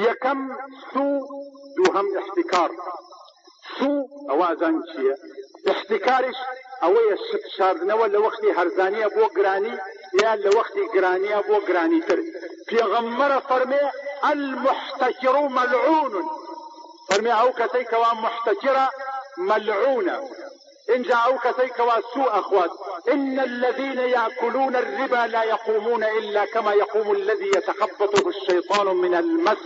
B: یەکەم سوو، دووهەم احتیکار. سوو ئەوە ئەزان چییە؟ احتیکاریش ئەوەیە شت شاردنەوە لە وەختی هەرزانیە بۆ گرانی یان لە وەختی گرانیە بۆ گرانیتر. پێغەمبەرە فەرمێ المحتکر ملعون، فەرمێ ئەو کەسەی کەوا محتکرە ملعونە. إنجا أو كسيكوا سوء أخوات إن الذين يأكلون الربا لا يقومون إلا كما يقوم الذي يتخبطه الشيطان من المس،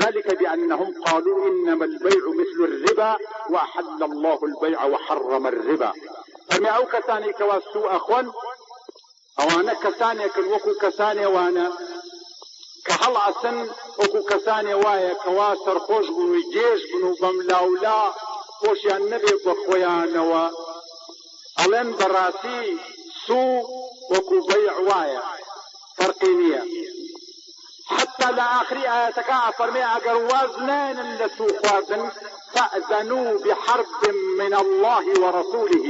B: ذلك بأنهم قالوا إنما البيع مثل الربا وأحل الله البيع وحرم الربا. فمي أو كساني كوا سوء أخوان أوانا كساني كالوكو كساني وانا كهل أسن وكو كساني وايا كوا سرخوش بنو جيش بنو بملاولا خۆشیان نەبێ بە خۆیانەوە ئەڵێن بەڕاستی سوو وەکو بەیع وایە، فەرقی نییە. حتا لە ئاخری ئاەتەکە ئەفەرمێ ئەگەر واز نێنن لە سوو خواردن فەئذەنوا بحرب من الله ورسوله،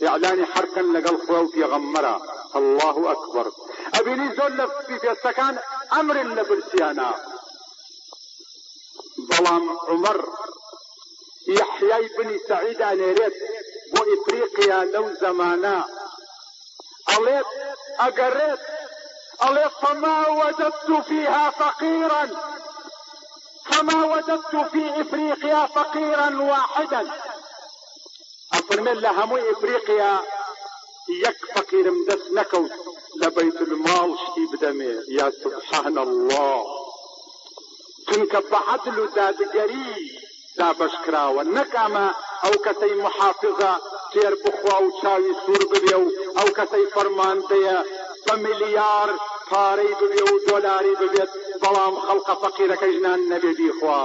B: ئیعلانی حربکەن لەگەڵ خوا و پێغەمبەرە. الله ئەکبەر. ئەبینی زۆر لە پیپێستەکان ئەمرن لە برسیانە، بەڵام عومەر يحيى بن سعيد أنيريت وإفريقيا لو زمانا أليت أقريت أليت فما وجدت فيها فقيرا، فما وجدت في إفريقيا فقيرا واحدا. أفرمي لهمو إفريقيا يك فقير مدس نكو لبيت المال شتي بدمي. يا سبحان الله، تنك بعدل دادقري دابش کراوە، نەک ئەمە ئەو کەسەی محافظە تێر بخوا و چاوی سوور ببێ و ئەو کەسەی فەرماندەیە بە میلیار پارەی ببێ و دۆلاری ببێت بەڵام خەڵقە فەقیرەکە ژنان نەبێ بیخوا.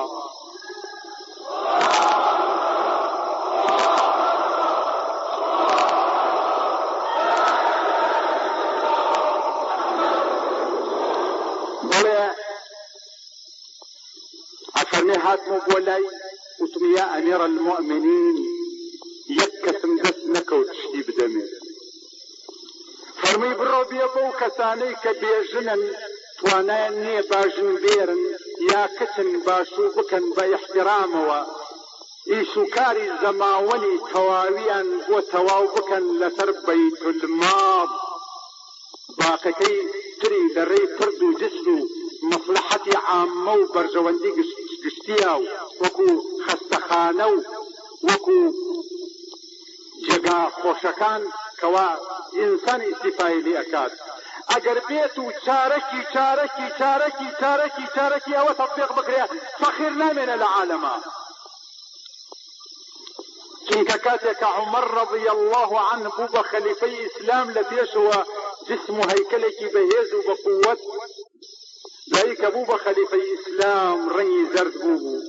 B: بەڵێ ئەفەرمێ هاتمە بۆ لای وتم يا أمير المؤمنين يكسم دس نكوت شتي بدمي. فرمي برو بيضو كساني كبيجنن تواناني باجن بيرن يا كتن باشو بكن باحتراموا إيشو كاري زماوني تواويا وتواو بكن لسر بيت الماض باقي كي تري دري فردو جسدو مصلحتي عامة وبرجواندي قشتياو وكو خستخانو وكو جگا خوشكان كوا إنسان استفاي لأكاد. أجر بيتو تشاركي تشاركي تشاركي تشاركي تشاركي أو تطبيق بكريا فخرنا من العالم. چونك كاتك عمر رضي الله عنه بوبا خليفي إسلام لبيشوا جسمه هيكلك بهيز وبقوة ذلك بوبا خليفي إسلام رني زرد بوبو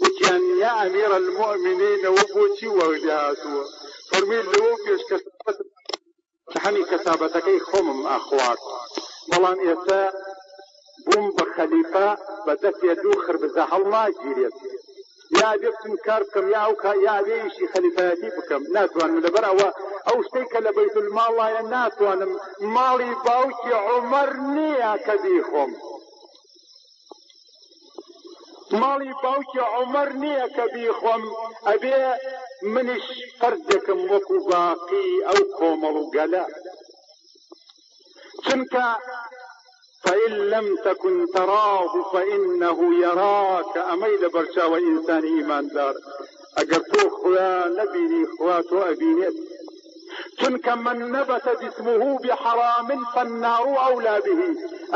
B: وكان يا أمير المؤمنين وبوتي وولياتو فرميل لو فيش كسابت شحني كسابتك خمم أخوات بلان إيسا بوم بخليفة بدت يدوخر بزهل ما جيريت يا بيكتم كاركم يا بيشي خليفاتي بكم ناتوان من البرا أو شتيك لبيت المال يا ناتوان مالي باوكي عمرني كبيخم مالي باوكي عمرني كبيخم أبي منش فردكم وكو باقي أو كومل قلا شنك فإن لم تكن تراه فإنه يراك أميل برشا وإنسان إيمان دار أقرتو خويا نبيني خواتو أبينيت شنك من نبت جسمه بحرام فالنار أولى به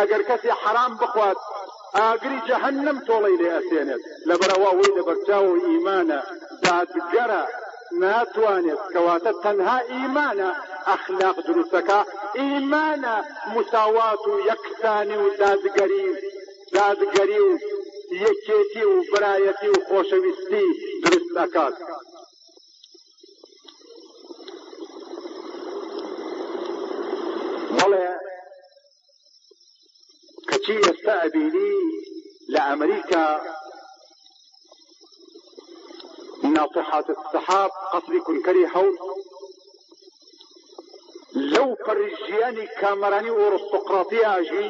B: أقر كسي حرام بخوات أقري جهنم طولي لأسينت لبرواوي لبرشاو إيمانا داد جرى ناتوانت كواتت تنها إيمانا أخلاق دروسك إيمانا مساواة يكساني وداد قريب يكيتي وبرايتي وخوشويستي درست أكاد بەڵێ کەچی ئێستا ئەبینی لە ئەمریکا ناطحات السحاب قصری کونکەری هەول لەو پەرژیانی کامەرانی و ئۆرستۆقراتی ئاژی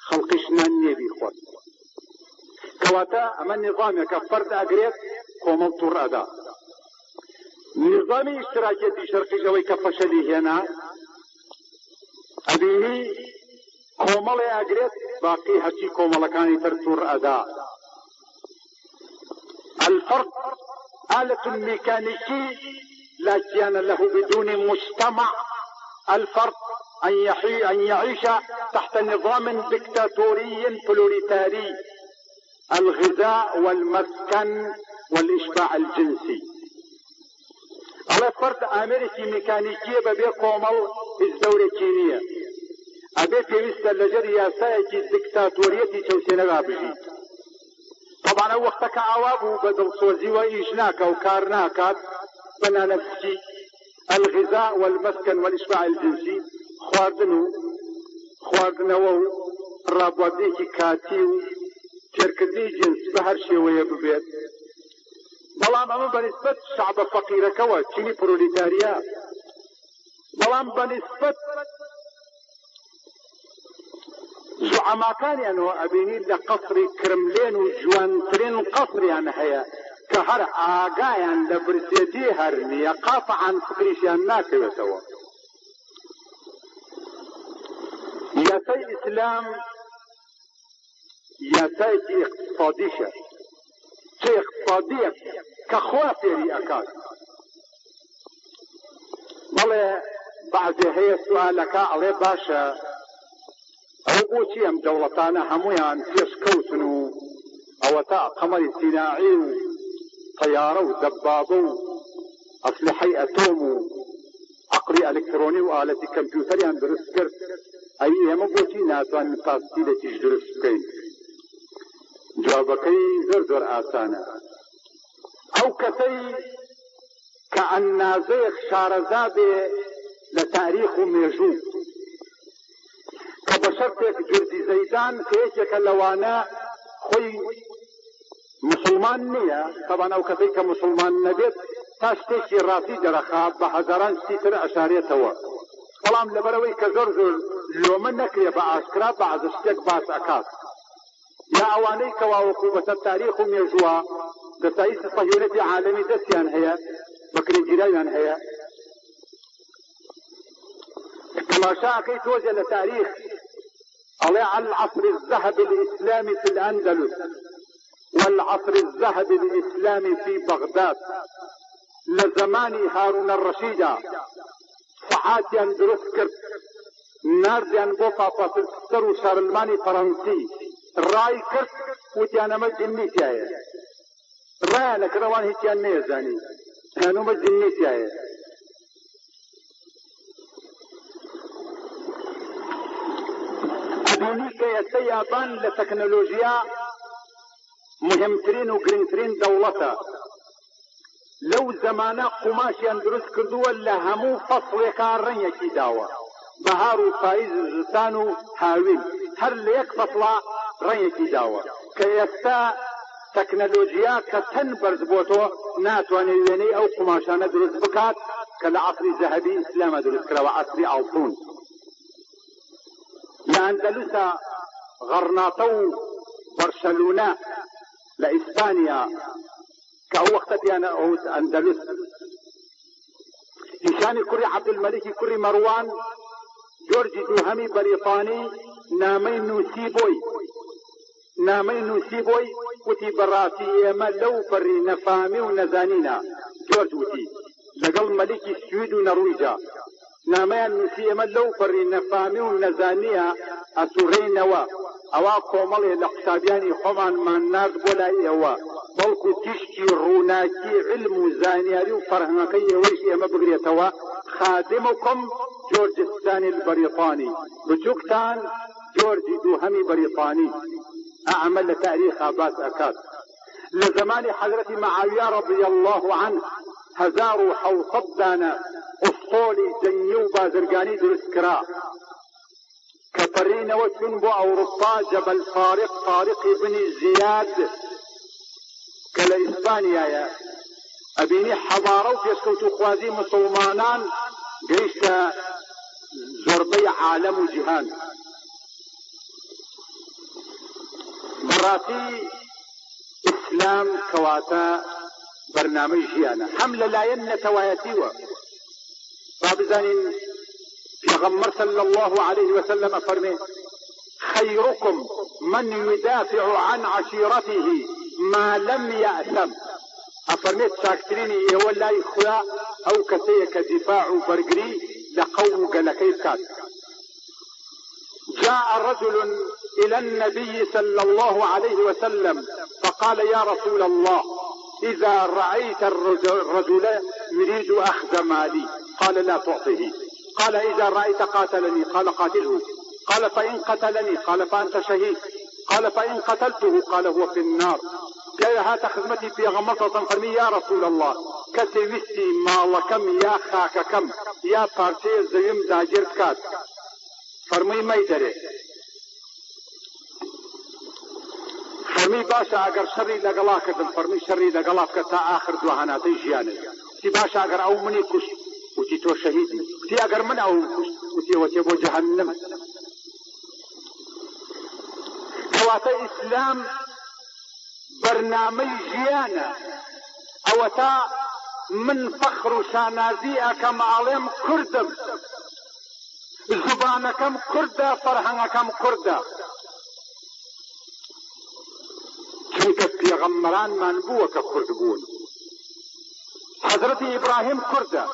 B: خەڵقیش نان نییە بیخۆن کەواتە ئەمە نظامێکە فەرد ئەگرێت کۆمەڵ تووڕ ئەدا نظامی ئیشتراکێتی شەرقیش ئەوەی کە فەشەلی هێنا ئەبینی کۆمەڵێ ئەگرێت باقی هەرچی کۆمەڵەکانی تر تووڕ ئەدا الفرد آلة ميكانيكي لا كيان له بدون مجتمع الفرد أن يعيش تحت نظام دكتاتوري بلوريتاري الغذاء والمسكن والإشباع الجنسي على فرد أمريكي ميكانيكي ببي كومل الدولة الكينية أبي بيوست لجر ياسايكي دكتاتوريتي توسينا بجي طبعا وقتك عوابه بدل صوزي وإيشناك وكارناكات بنا نفسي الغذاء والمسكن والإشباع الجنسي خواردنەوە و ڕابواردنێکی کاتی و تێرکردنی جنس بە هەر شێوەیە ببێت بەڵام ئەمە بەنسبەت شعبە فەقیرەکەوە چینی پرۆلیتاریا بەڵام بەنسبەت زوعەماکانیانەوە ئەبینی لە قەسری کرملێن و جوانترین قەسریان هەیە کە هەر ئاگایان لە برسێتی هەر نییە قاطعاً فکریشیان ناکەوێتەوە یاسای ئیسلام یاسایەکی اقتصادیشە چه اقتصادیەک کە خوا فێری ئەکات بەڵێ بەعزێ هەیە سوالەکە ئەڵێ باشە ئەو بۆچی ئەم دەوڵەتانە هەمویان پێشکەوتن و ئەوە تا قەمەری سیناعی و طیارە و دەبابە و ئەسلحەی ئەتۆم و عقلی ئەلکترۆنی و ئالەتی کەمپیوتەریان دروست کرد ئەی ئێمە بۆچی ناتوانین پاسپیلێکیش دروست بکەین جوابەکەی زۆر ئاسانە ئەو کەسەی کە ئەنازەیەک شارەزادێ لە تاریخ و مێژوو کە بە شەرتێک جوردی زەیدان کە یەکێکە لەوانە خۆی مسلمان نییە طبعا ئەو کەسەی کە مسلمان نەبێت تا شتێکی ڕاستی دەرەخات بە هەزاران شتی تر ئەشارێتەوە بەڵام لەبەرەوەی کە زۆر لۆمە نەکرێ بە ئاشکرا بەعض شتێک باس ئەکات یا ئەوانەی کەواوەکو بەسەر تاریخ و مێژووە دەسایی سەهیونەتی عالەمی دەستیان هەیە بەکرێگیراویان هەیە تماشاكي توجه لتاريخ على العصر الذهبي الإسلامي في الأندلس والعصر الذهبي الإسلامي في بغداد لزمان هارون الرشيد ساعاتيان دروست کرد ناردیان بۆ پاپاسەر و شارلمانی فەڕەنسی ڕای کرد وتیان ئەمە جننی تایە ڕایانە کردەوان هیچیان نێزانی هەنوومە جننی تایە ئەبینی کە ئێستا یابان لە تەکنۆلۆژیا مهمترین و گرنگترین دەوڵەتە لەو زەمانە قوماشیان دروست کردووە لە هەموو فەسڵێکا ڕەنگێکی داوە بەهار و پاییز و زستان و هاوین هەر لە یەک فەسڵا ڕەنگێکی داوە کە ئێستا تەکنۆلۆژیا کە تەن بەرز بۆتەوە ناتوانێت وێنەی ئەو قوماشانە دروست بکات کە لە عەسری زەهەبی ئیسلامە دروست کراوە عەسری ئاڵتون لە ئەندەلوسا غەرناطە و بەرشەلونە لە ئیسپانیا کە ئەو وەختەتیانە ئەو ئەندەلوس هیشانی کوڕی عەبدولمەلیکی کوڕی مەڕوان جۆرجی دووهەمی بەریتانی نامەی نووسی بۆی وتی بەڕاستی ئێمە لەو بەڕی نەفامی و نەزانینە جۆرج وتی لەگەڵ مەلیکی سوید و نەڕویجا نامەیان نووسی ئێمە لەو بەڕی نەفامی و نەزانیە ئەسوڕێینەوە ئەوا کۆمەڵێ لە قوتابیانی خۆمانمان نارد بۆ لای ئێوە بەڵکو تیشتی ڕووناکی علم و زانیاری و فەرهەنگەکەی ئێوەش ئێمە بگرێتەوە خادمكم جورج الثاني البريطاني بجوكتان جورج دوهمي بريطاني أعمل تاريخ باس أكاد لزمان حضرة معاوية رضي الله عنه هزار حوصدنا أسطولي جنيو بازرقاني درسكرا
A: كبرين وتنبو أوروبا جبل طارق بن زياد كلا إسبانيا يا أبيني حضارة وفيسكوتو خوازي مسلمانان قيشتا زربي عالم جهان مراتي إسلام كواتا برنامج جيانا حملة لا ينتوايتيوا فابزانين في غمر صلى الله عليه وسلم فرمي خيركم من يدافع عن عشيرته ما لم يأثم أفرميت ساكتريني يولا إخوة أو كسيك دفاع برقري لقوم قلكيف كات. جاء رجل إلى النبي صلى الله عليه وسلم فقال يا رسول الله إذا رأيت الرجل يريد أخذ مالي قال لا تعطه. قال إذا رأيت قاتلني قال قاتله. قال فإن قتلني قال فأنت شهيد. قال فإن قتلته قال هو في النار. جاء هات خدمتي في غمرة فرمي يا رسول الله كسويستي مالكم يا خاككم يا بارتي زيم داجر كات فرمي ما يدري فرمي باشا اگر شري لقلاك فرمي شري لقلاك تا آخر دوهاناتي جياني تي باشا اگر او مني كش وتي تو شهيدي تي اگر من او كش وتي بو جهنم. كواتا اسلام برنامج جيانا او تا من فخر شانازيئكم عليم كردم زبانكم كردا فرهنكم كردا چونك پیغمبران منبوه كرد بون. حضرت ابراهيم كردا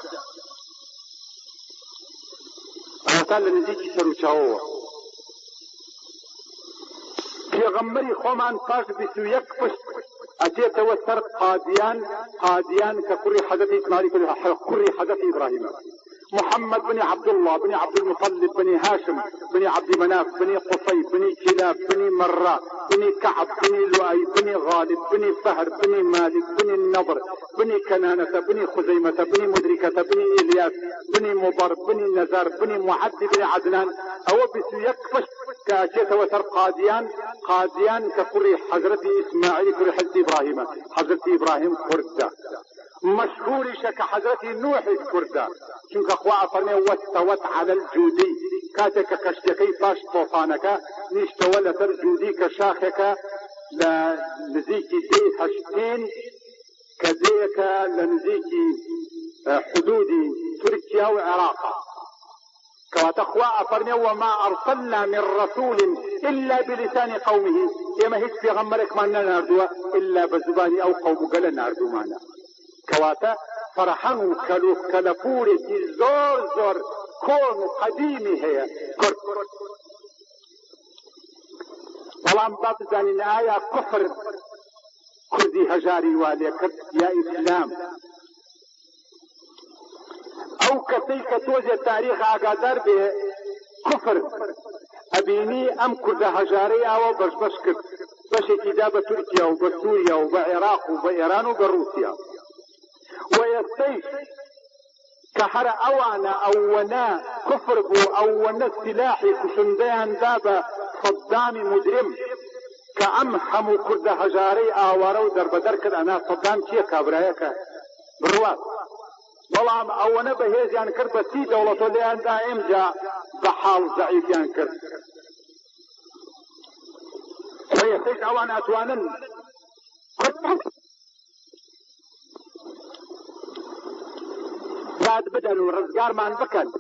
A: او تا لنزيكي سروچاوه پیغمبری خومان پاک بسو یک پشت اتیت وسر قادیان ككري حدث اسماعيل كري حدث ابراهيم. محمد بن عبد الله بن عبد المطلب بن هاشم بن عبد مناف بن قصي بن كلاب بن مرة بن كعب بن لؤي بن غالب بن فهر بن مالك بن النضر بن كنانة بن خزيمة بن مدركة بن إلياس بن مضر بن نزار بن معد بن عدنان او بسو يكفش كاتيت وسر قاديان ككري حضرت اسماعيل كري حضرت ابراهيم. حضرت ابراهيم كردا مشهور شك حضرت نوح كردا چونك اخوة فرمي واستوت على الجودي كاتك كشتكي باش طوفانك نشتول تر جودي كشاخك لنزيكي دي هشتين كديك لنزيكي حدودي تركيا وعراق. كوات اخوة فرمي وما ارسلنا من رسول الا بلسان قومه يما هيك في غمرك ما ناردوا الا بزباني او قوم قال ناردوا معنا. كواتا فرحان كلفوري زور كون قديمي هي كرد طالما باب زانين آية كفر كردي هجاري والي كرد يا اسلام او كثيك توجه تاريخ اقادر به كفر ابيني ام كرد هجاري او بش كرد بش كتابة تركيا وبسوريا وبعراق وبإيران وبروسيا ويستيش كحر اوانا اونا كفر بو اونا سلاحي كشنديان دابا صدام مجرم كأمحمو كرد هجاري آوارو دربدر كد انا صدام كيه كابرايكا بروات والله اونا بهيز يعني كرد بسي دولتو ليان دائم جا بحال ضعيف يعني كرد ويستيش اوانا اتوانا بعد بدل ورزقار ما انبكن